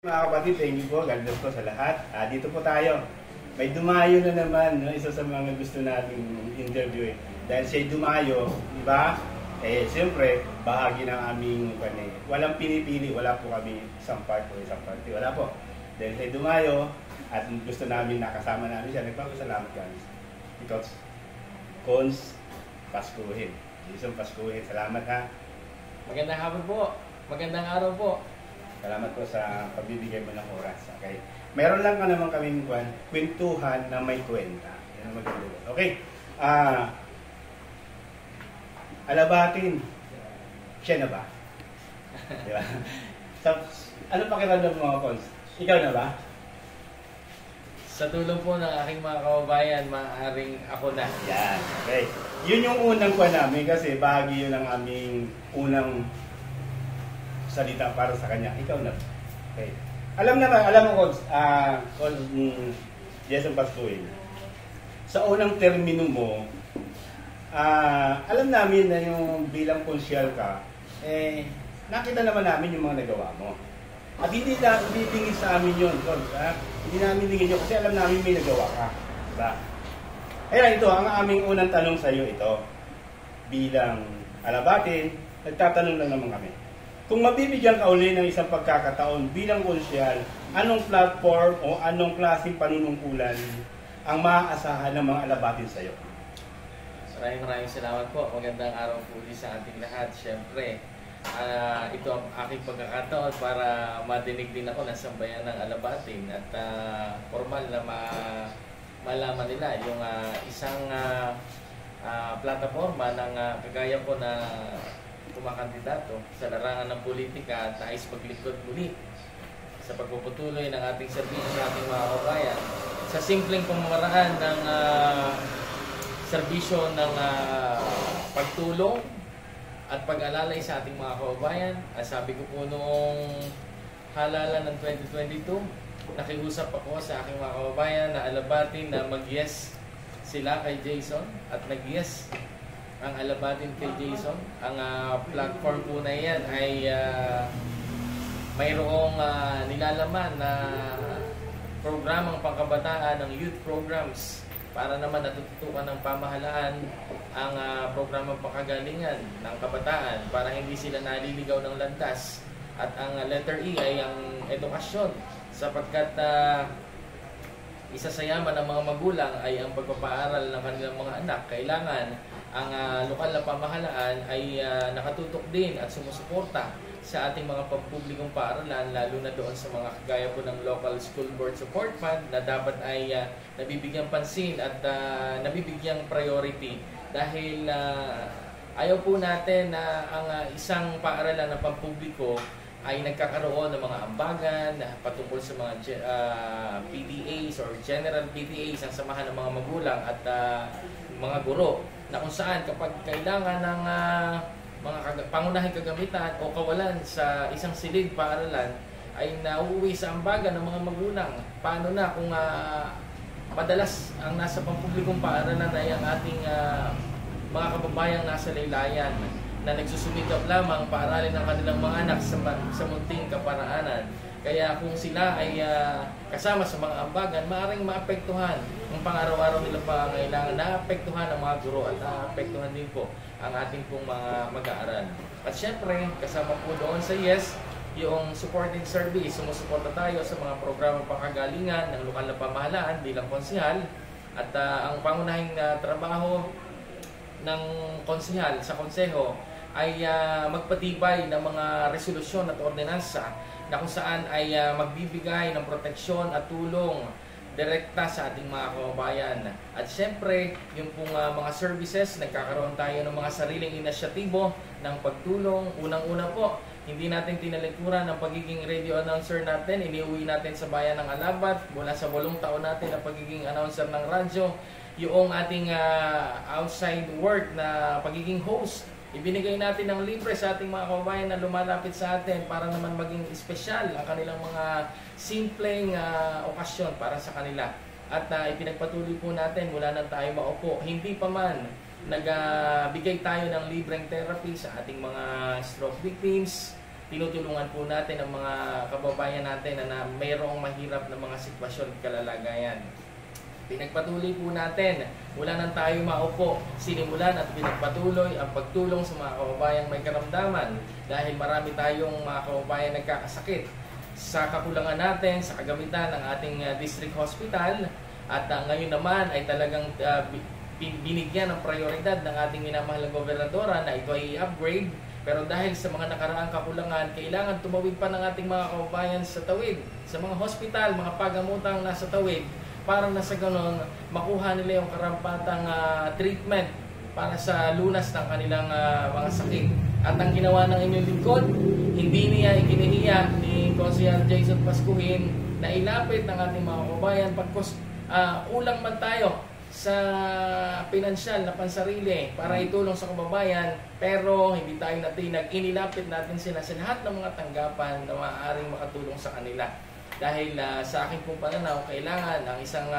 Mga kapatid, thank you po. God bless po sa lahat. Dito po tayo. May dumayo na naman, no? Isa sa mga gusto nating interview. Dahil siya dumayo, di ba? Siyempre, bahagi ng aming walang pinipili, wala po kami isang part o isang party. Wala po. Dahil siya dumayo at gusto namin nakasama namin siya. Nagpapasalamat kami. Because, Cons, Paskuhin. Isang Paskuhin. Salamat ha. Magandang hapon po. Magandang araw po. Salamat po sa pagbibigay mo ng oras. Okay. Meron lang ka naman kaming kwentuhan na may kwenta. Yan ang maganda. Okay. Alabatin. Siya na ba? Di ba? So, ano pakiramdam mo mga Cons? Ikaw na ba? Sa tulong po ng aking mga kababayan, maaaring ako na. Yan. Okay. Yun yung unang kwa namin kasi bahagi yun ng aming unang salita para sa kanya. Ikaw na. Okay. Alam mo, Cons, Jason Pascual, sa unang termino mo, alam namin na yung bilang konsyal ka, nakita naman namin yung mga nagawa mo. At hindi tingin sa amin yun, Cons. Hindi namin tingin yun kasi alam namin may nagawa ka. Diba? Kaya ito, ang aming unang tanong sa iyo ito, bilang alabatin, nagtatanong lang naman kami. Kung mabibigyan ka uli ng isang pagkakataon bilang konsyal, anong platform o anong klaseng panunungkulan ang maaasahan ng mga alabatin sa iyo? Maraming salamat po. Magandang araw po ulit sa ating lahat. Siyempre, ito ang aking pagkakataon para madinig din ako ng sambayan ng alabatin at formal na malaman nila yung isang plataforma ng kagaya ko na kumakandidato sa larangan ng politika at nais maglingkod muli sa pagpuputuloy ng ating serbisyo sa ating mga kababayan sa simpleng pamamaraan ng serbisyo ng pagtulong at pag-alalay sa ating mga kababayan. Sabi ko po noong halalan ng 2022, nakiusap ako sa aking mga kababayan na alabatin na mag-yes sila kay Jason at nag-yes ang alabatin kay Jason. Ang platform po na yan ay mayroong nilalaman na programang pangkabataan ng youth programs para naman natututukan ng pamahalaan ang programang pangkagalingan ng kabataan para hindi sila naliligaw ng landas. At ang letter E ay ang edukasyon sapagkat isa sa yaman ng mga magulang ay ang pagpapaaral ng kanilang mga anak. Kailangan ang lokal na pamahalaan ay nakatutok din at sumusuporta sa ating mga pampublikong paaralan, lalo na doon sa mga kagaya po ng Local School Board Support Fund na dapat ay nabibigyang pansin at nabibigyang priority dahil ayaw po natin na ang isang paaralan ng pampubliko ay nagkakaroon ng mga ambagan patungkol sa mga PTAs or General PTAs, ang samahan ng mga magulang at mga guro, na kung saan kapag kailangan ng mga pangunahing kagamitan o kawalan sa isang silid paaralan ay nauuwi sa ambagan ng mga magulang. Paano na kung madalas ang nasa pampublikong paaralan ay ang ating mga kababayang nasa laylayan na nagsusumikap lamang paaralin ang kanilang mga anak sa munting kaparaanan. Kaya kung sila ay kasama sa mga ambagan, maaaring maapektuhan ang pang-araw-araw nilang pangangailangan, naapektuhan ang mga guro at naapektuhan din po ang ating pong mga mag-aaral. At syempre, kasama po doon sa YES, yung supporting service. Sumusuporta tayo sa mga programang pangkagalingan ng lokal na pamahalaan bilang konsehal. At ang pangunahing trabaho ng konsehal sa konseho ay magpatibay ng mga resolusyon at ordinansa na kung saan ay magbibigay ng proteksyon at tulong direkta sa ating mga kababayan. At syempre, yung pong mga services, nagkakaroon tayo ng mga sariling inisyatibo ng pagtulong. Unang-una po, hindi natin tinalikuran ang pagiging radio announcer natin. Iniuwi natin sa bayan ng Alabat mula sa 8 taon natin na pagiging announcer ng radyo. Yung ating outside work na pagiging host, ibinigay natin ng libre sa ating mga kababayan na lumalapit sa atin para naman maging espesyal ang kanilang mga simpleng okasyon para sa kanila. At ipinagpatuloy po natin mula nang tayo maupo. Hindi pa man nagbigay tayo ng libreng therapy sa ating mga stroke victims, tinutulungan po natin ang mga kababayan natin na mayroong mahirap na mga sitwasyon at kalalagayan. Pinagpatuloy po natin mula nang tayo maupo, sinimulan at pinagpatuloy ang pagtulong sa mga kababayang may karamdaman dahil marami tayong mga kababayan nagkakasakit sa kakulangan natin sa kagamitan ng ating district hospital at ngayon naman ay talagang binigyan ng prioridad ng ating minamahal na gobernadora na ito ay i-upgrade. Pero dahil sa mga nakaraang kakulangan, kailangan tumawid pa ng ating mga kababayan sa tawid, sa mga hospital, mga pagamutang nasa tawid, para na sa ganon makuha nila yung karampatang treatment para sa lunas ng kanilang mga sakit. At ang ginawa ng inyong lingkod, hindi niya ikinihiya ni Consejero Jason Pascuhin na ilapit ng ating mga kababayan pagkos ulang man tayo sa pinansyal na pansarili para itulong sa kababayan, pero hindi tayo natinag, inilapit natin sila sa lahat ng mga tanggapan na maaaring makatulong sa kanila. Dahil sa aking pong pananaw, kailangan ang isang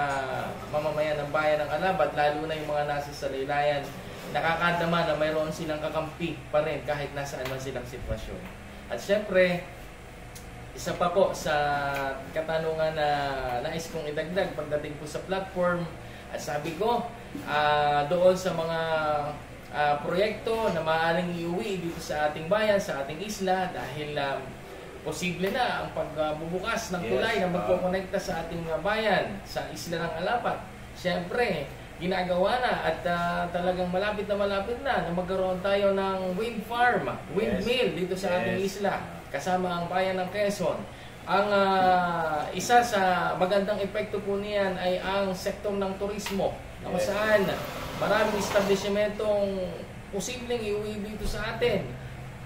mamamayan ng bayan ng Alabat, lalo na yung mga nasa salaylayan, nakakadama na mayroon silang kakampi pa rin kahit nasaan man silang sitwasyon. At syempre, isa pa po sa katanungan na nais kong idagdag pagdating po sa platform, at sabi ko, doon sa mga proyekto na maaaring iuwi dito sa ating bayan, sa ating isla, dahil posible na ang pagbubukas ng tulay na magkokonekta sa ating bayan, sa isla ng Alabat. Siyempre, ginagawa na at talagang malapit na magkaroon tayo ng wind farm, windmill dito sa ating isla, kasama ang bayan ng Quezon. Ang isa sa magandang epekto po niyan ay ang sektor ng turismo, na kung saan maraming establishmentong posibleng iuwi dito sa atin.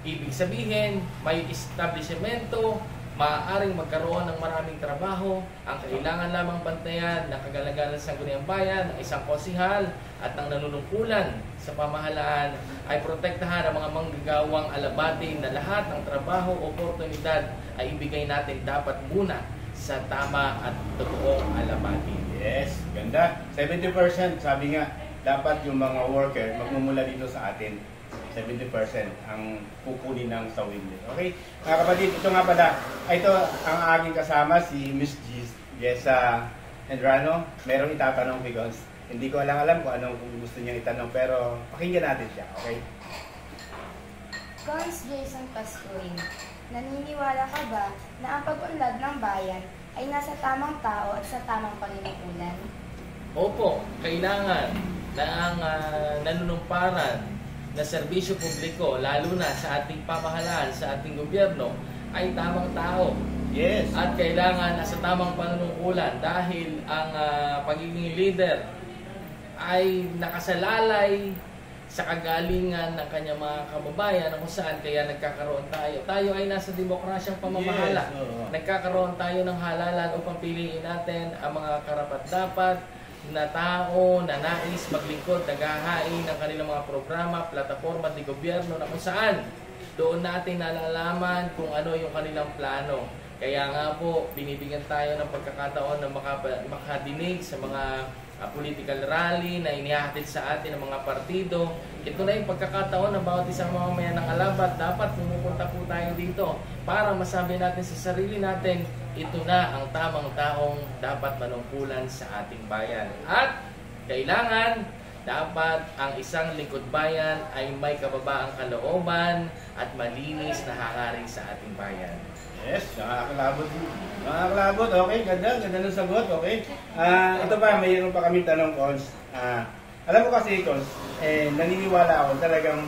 Ibig sabihin, may establishmento, maaaring magkaroon ng maraming trabaho. Ang kailangan lamang bantayan ng kagalagalan sa Sangguniang Bayan, ng isang konsihal at ng nanunungkulan sa pamahalaan ay protektahan ang mga manggagawang alabati na lahat ng trabaho o oportunidad ay ibigay natin dapat muna sa tama at totoong alabati. Yes, ganda. 70% sabi nga, dapat yung mga worker magmumula dito sa atin. 70% ang kukunin ng sa windmill. Okay? Mga kapatid, ito nga pala. Ito ang aking kasama, si Miss Jessa Hendrano. Merong itatanong because hindi ko alam kung anong gusto niyang itanong, pero pakinggan natin siya. Okay? Cons Jason Pascuhin, naniniwala ka ba na ang pag-unlad ng bayan ay nasa tamang tao at sa tamang panginukulan? Opo, kailangan na ang nanunumparan na serbisyo publiko, lalo na sa ating pamahalaan, sa ating gobyerno, ay tamang tao. Yes. At kailangan nasa tamang panunungkulan dahil ang pagiging leader ay nakasalalay sa kagalingan ng kanyang mga kababayan kung saan kaya nagkakaroon tayo. Tayo ay nasa demokrasyang pamamahala. Yes, Nagkakaroon tayo ng halalan upang piliin natin ang mga karapat-dapat na tao na nais maglingkod, naghahain ng kanilang mga programa, plataforma at gobyerno na kung saan doon natin nalalaman kung ano yung kanilang plano. Kaya nga po, binibigyan tayo ng pagkakataon na makadinig sa mga political rally na inihahatid sa atin ng mga partido. Ito na yung pagkakataon ng bawat isang mamamayan ng Alabat. Dapat pumupunta po tayo dito para masabi natin sa sarili natin, ito na ang tamang taong dapat manungkulan sa ating bayan. At kailangan, dapat ang isang lingkod bayan ay may kababaang kalooban at malinis na hangarin sa ating bayan. Yes, nakakalabot. Nakakalabot, okay, ganda ng sagot, okay. Ito pa, mayroon pa kami tanong, Cons. Alam mo kasi, Cons, naniniwala ako talagang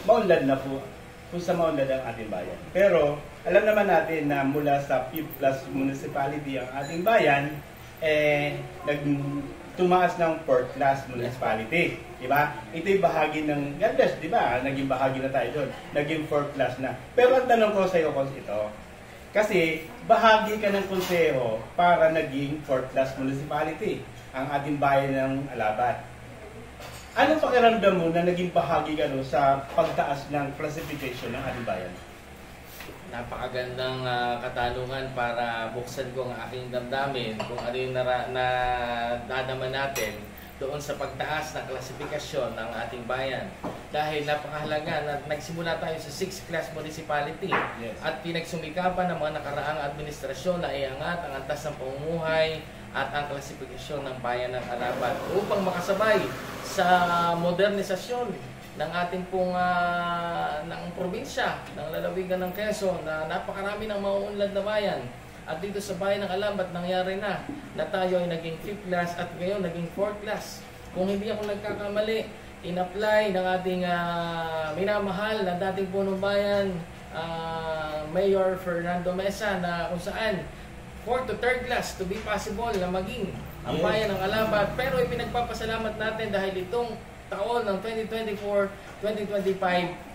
maunlad na po kung sa maunlad ang ating bayan. Pero, alam naman natin na mula sa 5 plus municipality ang ating bayan, tumaas ng 4 class municipality. Diba? Ito'y bahagi ng God bless, diba? Naging bahagi na tayo doon. Naging 4 class na. Pero ang tanong ko sa iyo, Cons, ito. Kasi bahagi ka ng konseho para naging 4th class municipality ang ating bayan ng Alabat. Anong pakiramdam mo na naging bahagi ka sa pagtaas ng classification ng ating bayan? Napakagandang katanungan para buksan ko ang aking damdamin kung ano yung nadadama natin doon sa pagtaas ng klasifikasyon ng ating bayan. Dahil napakahalaga na nagsimula tayo sa 6th class municipality at pinagsumikapan ng mga nakaraang administrasyon na iangat ang antas ng pamumuhay at ang klasifikasyon ng bayan ng Alabat upang makasabay sa modernisasyon ng ating pong ng probinsya, ng lalawigan ng Quezon na napakarami ng mauunlad na bayan. At dito sa bayan ng Alabat nangyari na tayo ay naging 5th class at ngayon naging 4th class. Kung hindi ako nagkakamali, in-apply ng ating minamahal na dating punong bayan, Mayor Fernando Mesa, na kung saan 4th to 3rd class to be possible na maging ang bayan ng Alabat. Pero ipinagpapasalamat natin dahil itong taon ng 2024-2025,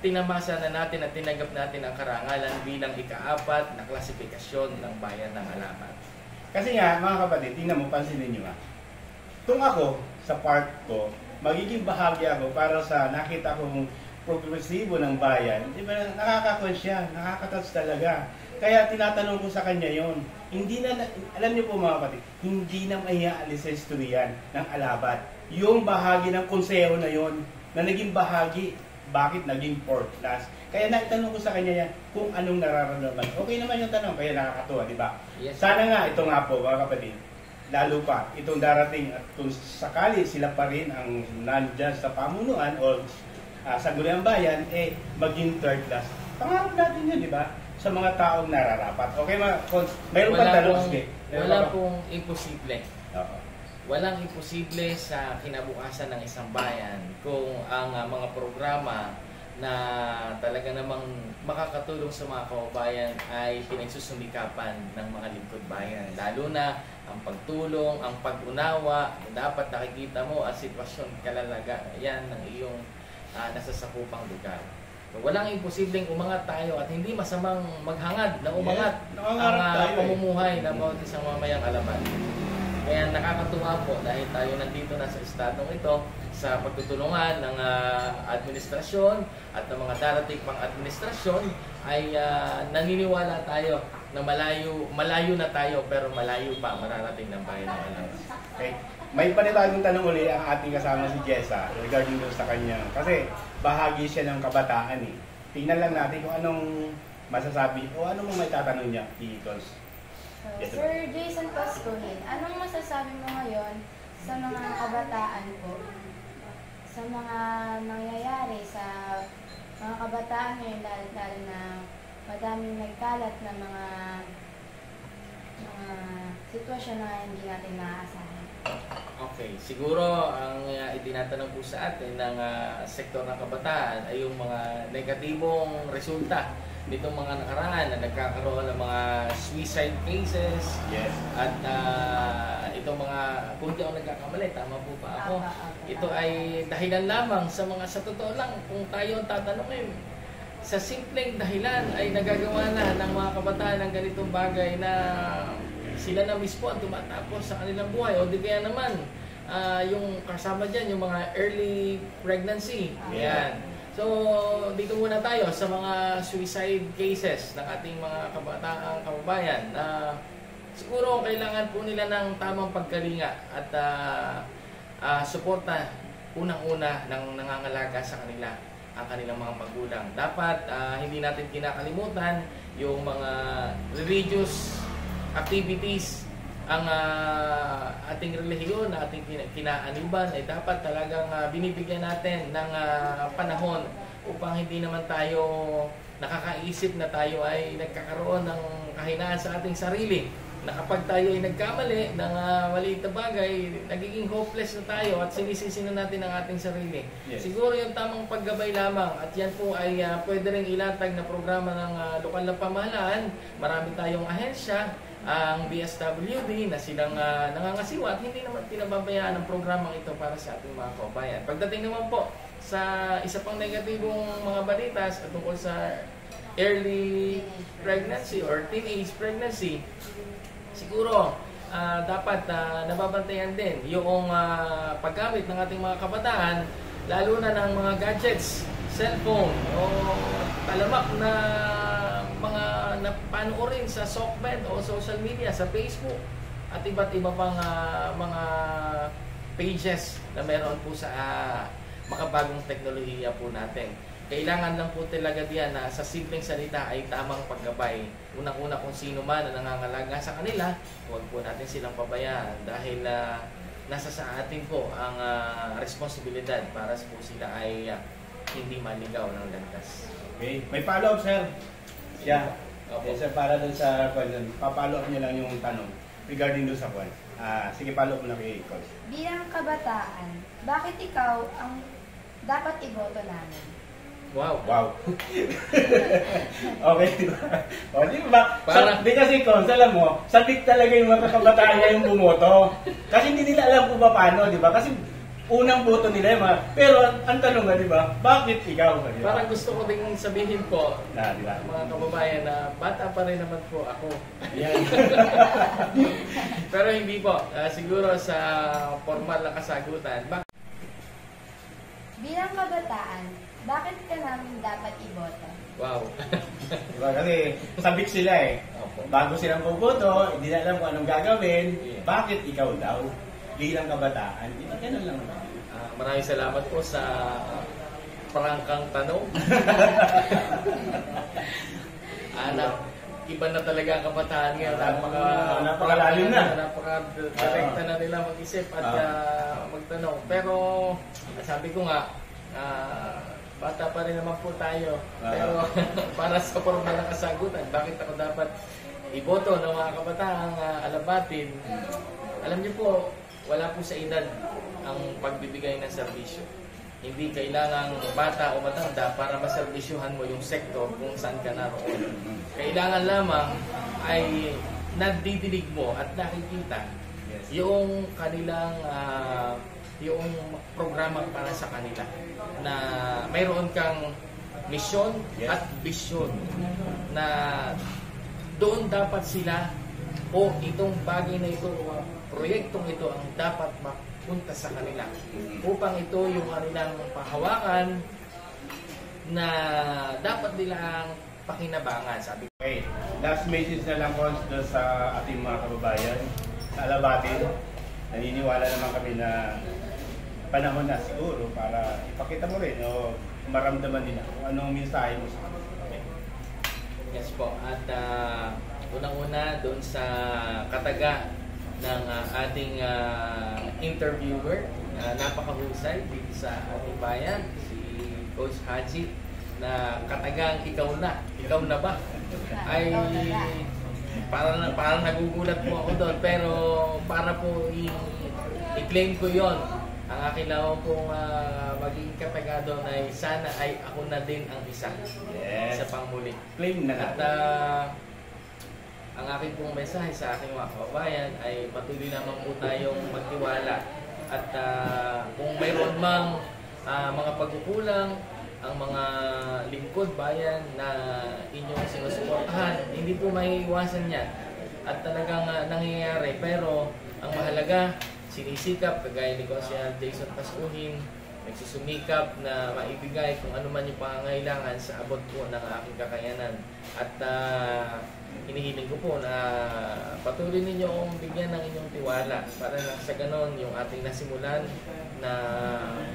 tinamasa na natin at tinanggap natin ang karangalan bilang ika-4 na klasifikasyon ng bayan ng Alabat. Kasi nga, mga kapatid, tingnan mo, pansinin nyo nga. Kung ako, sa part ko, magiging bahagi ako para sa nakita kong progresibo ng bayan, di ba, nakaka-conscious, nakaka-touch talaga. Kaya tinatanong ko sa kanya yon. Hindi na, alam niyo po mga kapatid, hindi na maiaalis sa istoryan ng Alabat. Yung bahagi ng konseho na yon, na naging bahagi, bakit naging 4th class? Kaya naitanong ko sa kanya yan, kung anong nararamdaman. Okay naman yung tanong, kaya nakakatuwa, di ba? Yes. Sana nga, ito nga po mga kapatid, lalo pa, itong darating at kung sakali sila pa rin ang nandyan sa pamunuan o sa Guriang Bayan, maging 3rd class. Pangarap natin yun, di ba? Sa mga taong nararapat. Okay, mayroon pa tanong? Sige. Wala pong imposible. Oo. Walang imposible sa kinabukasan ng isang bayan kung ang mga programa na talaga namang makakatulong sa mga kababayan ay pinagsusumikapan ng mga lingkod bayan. Lalo na ang pagtulong, ang pag-unawa, dapat nakikita mo ang sitwasyon kalalagayan ng iyong nasasakupang lugar. So, walang imposibleng umangat tayo at hindi masamang maghangad na umangat ang pamumuhay ng bawat isang mamayang Alabat. Kaya nakakatuwa po dahil tayo nandito na sa estadong ito sa pagtutulungan ng administrasyon at ng mga darating pang administrasyon ay naniniwala tayo na malayo na tayo pero malayo pa mararating ng bayan ng Alabat. Okay. May panibagong tanong uli ang ating kasama si Jessa regarding doon sa kanya. Kasi bahagi siya ng kabataan eh. Tingnan lang natin kung anong masasabi o anong may tatanong niya, Eagles. Yes, Sir Jason Pascuhin, anong masasabi mo ngayon sa mga kabataan po? Sa mga nangyayari sa mga kabataan ngayon dahil na madaming nagkalat na mga sitwasyon na hindi natin naaasahan. Okay, siguro ang itinatanong po sa atin ng sektor ng kabataan ay yung mga negatibong resulta nitong mga nakaraan na nagkakaroon ng mga suicide cases. Yes. At itong mga, kung di ako nagkakamali, tama po ba ako? Ito ay dahilan lamang sa totoo lang, kung tayo ang tatanungin, sa simpleng dahilan ay nagagawa na ng mga kabataan ng ganitong bagay na sila na mismo ang tumatapos sa kanilang buhay. O di kaya naman, yung kasama dyan, yung mga early pregnancy. Yan. So, dito muna tayo sa mga suicide cases ng ating mga kababayan na siguro kailangan po nila ng tamang pagkalinga at suporta unang-una ng nangangalaga sa kanila, ang kanilang mga magulang. Dapat hindi natin kinakalimutan yung mga religious activities. Ang ating relihiyon na ating kinaaniban ay dapat talagang binibigyan natin ng panahon upang hindi naman tayo nakakaisip na tayo ay nagkakaroon ng kahinaan sa ating sarili. Na kapag tayo ay nagkamali ng maliit na bagay, nagiging hopeless na tayo at sinisisi na natin ang ating sarili. Yes. Siguro yung tamang paggabay lamang at yan po ay pwede rin ilatag na programa ng lokal na pamahalaan. Marami tayong ahensya, ang DSWD na silang nangangasiwa at hindi naman pinababayaan ang programang ito para sa ating mga kababayan. Pagdating naman po sa isa pang negatibong mga balitas at tungkol sa early pregnancy or teenage pregnancy, siguro dapat nababantayan din yung paggamit ng ating mga kabataan, lalo na ng mga gadgets, cellphone o talamak na mga napanoorin sa SOCMED o social media, sa Facebook at iba't iba pang mga pages na meron po sa makabagong teknolohiya po natin. Kailangan lang po talaga diyan na sa simpleng salita ay tamang paggabay. Unang-una kung sino man na nangangalaga sa kanila, huwag po natin silang pabayaan dahil nasa sa atin po ang responsibilidad para po sila ay hindi maligaw ng landas. Okay. May follow-up, sir. Siya. Opo. Sir, para dun sa pa-follow up niyo lang yung tanong regarding dun sa kwan. Sige, follow up na kay Coach. Bilang kabataan, bakit ikaw ang dapat iboto namin? Wow. Wow. Okay, di ba? O, di ba? Para- Di kasi, Coach, alam mo, sabik talaga yung mga kabataan niya yung bumoto. Kasi hindi nila alam kung paano, di ba? Kasi unang boto nila yung mga... Pero ang tanong nga, di ba? Bakit ikaw? Di ba? Parang gusto ko ding sabihin po, Di ba? mga kababayan, na bata pa rin naman po ako. Yan. Pero hindi po. Siguro sa formal na kasagutan. Bilang kabataan, bakit ka namin dapat iboto? Wow. Di ba? Kasi sabik sila eh. Opo. Bago silang boboto, hindi na alam kung anong gagawin. Yeah. Bakit ikaw daw? Bilang kabataan. Di ba? Ganun lang naman. Maraming salamat po sa prangkang tanong. Iba na talaga ang kabataan ngayon. Napakalalim na. Napaka-direkta na nila mag-isip at magtanong. Pero sabi ko nga, bata pa rin naman po tayo. Pero para sa formal na kasagutan, bakit ako dapat iboto ng mga kabataang alabatin? Alam niyo po, wala po sa edad ang pagbibigay ng serbisyo. Hindi kailangang bata o matanda para maserbisyuhan mo yung sektor kung saan ka naroon. Kailangan lamang ay nadidinig mo at nakikita yung kanilang yung programa para sa kanila na mayroon kang misyon at bisyon na doon dapat sila o itong bagay na ito o proyektong ito ang dapat mapunta sa kanila upang ito yung kanilang pahawakan na dapat nilang pakinabangan, sabi ko. Okay, last message na lang po sa ating mga kababayan sa alabatin. Naniniwala naman kami na panahon na siguro para ipakita mo rin o maramdaman nila kung anong mensahe mo sa kanila. Okay. Yes po. At unang-una doon sa kataga ng ating interviewer, napakahusay dito sa ating bayan, si Coach Haji, na katagang ikaw na ba? Ay parang nagugulat po ako doon, pero para po i-claim ko yon. Ang akin lang pong maging kataga doon ay sana ay ako na din ang isa sa pangmuli. Claim na At natin. ang aking pong mensahe sa aking mga kababayan ay patuloy naman po tayong magtiwala. At kung mayroon mang mga pagkukulang, ang mga lingkod bayan na inyong sinusuportahan, hindi po maiiwasan yan. At talagang nangyayari. Pero ang mahalaga, sinisikap, kagaya ni Consigliere Jason Pascuhin, nagsusumikap na maibigay kung ano man yung pangangailangan sa abot po ng aking kakayanan. At hinihiling ko po na patuloy ninyo akong bigyan ng inyong tiwala para na sa ganon yung ating nasimulan na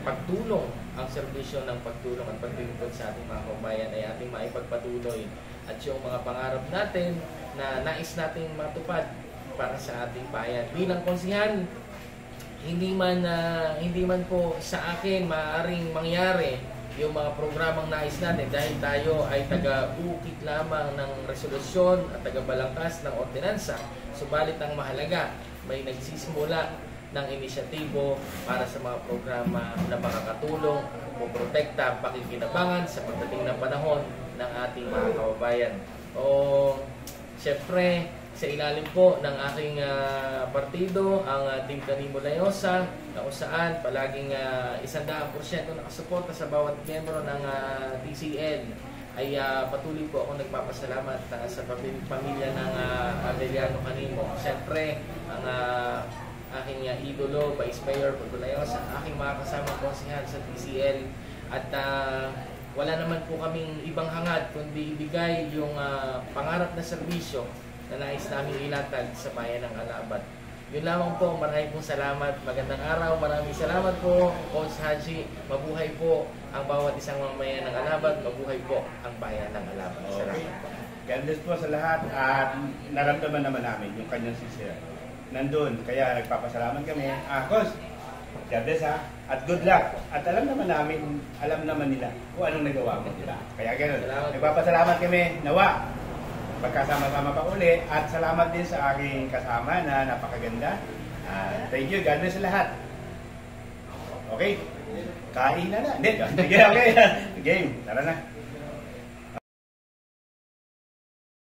pagtulong, ang serbisyo ng pagtulong at paglilingkod sa ating mga kabayan ay ating maipagpatuloy. At yung mga pangarap natin na nais nating matupad para sa ating bayan. Bilang konsihal, hindi man po sa akin maaaring mangyari yung mga programang nais natin dahil tayo ay taga-ukit lamang ng resolusyon at taga-balangkas ng ordinansa. Subalit ang mahalaga, may nagsisimula ng inisyatibo para sa mga programa na makakatulong, poprotekta, pakikinabangan sa pagdating ng panahon ng ating mga kababayan. O syempre, sa ilalim po ng aking partido, ang Team Kanimo Layosa, na kung saan palaging 100% nakasuporta sa bawat miyembro ng TCL, ay patuloy po ako nagpapasalamat sa pamilya ng Adeliano Kanimo. Siyempre, ang aking idolo, Vice Mayor Pagdo Layosa, aking mga kasamang konsihal sa TCL, at wala naman po kaming ibang hangad kundi ibigay yung pangarap na serbisyo na nais namin ilatag sa bayan ng Alabat. Yun lamang po, maraming pong salamat. Magandang araw, maraming salamat po, Coach Haji. Mabuhay po ang bawat isang mamayan ng Alabat, mabuhay po ang bayan ng Alabat. Salamat po. God bless po sa lahat at naramdaman naman namin yung kanyang sincere. Nandun, kaya nagpapasalamat kami. Coach, God bless ha, at good luck. At alam naman nila kung anong nagawa mo, di ba? Kaya gano'n, nagpapasalamat kami, nawa, magkasama-sama pa uli. At salamat din sa aking kasama na napakaganda. Thank you, God bless sa lahat. Okay? Kain na na. Hindi, okay. Game, tara na.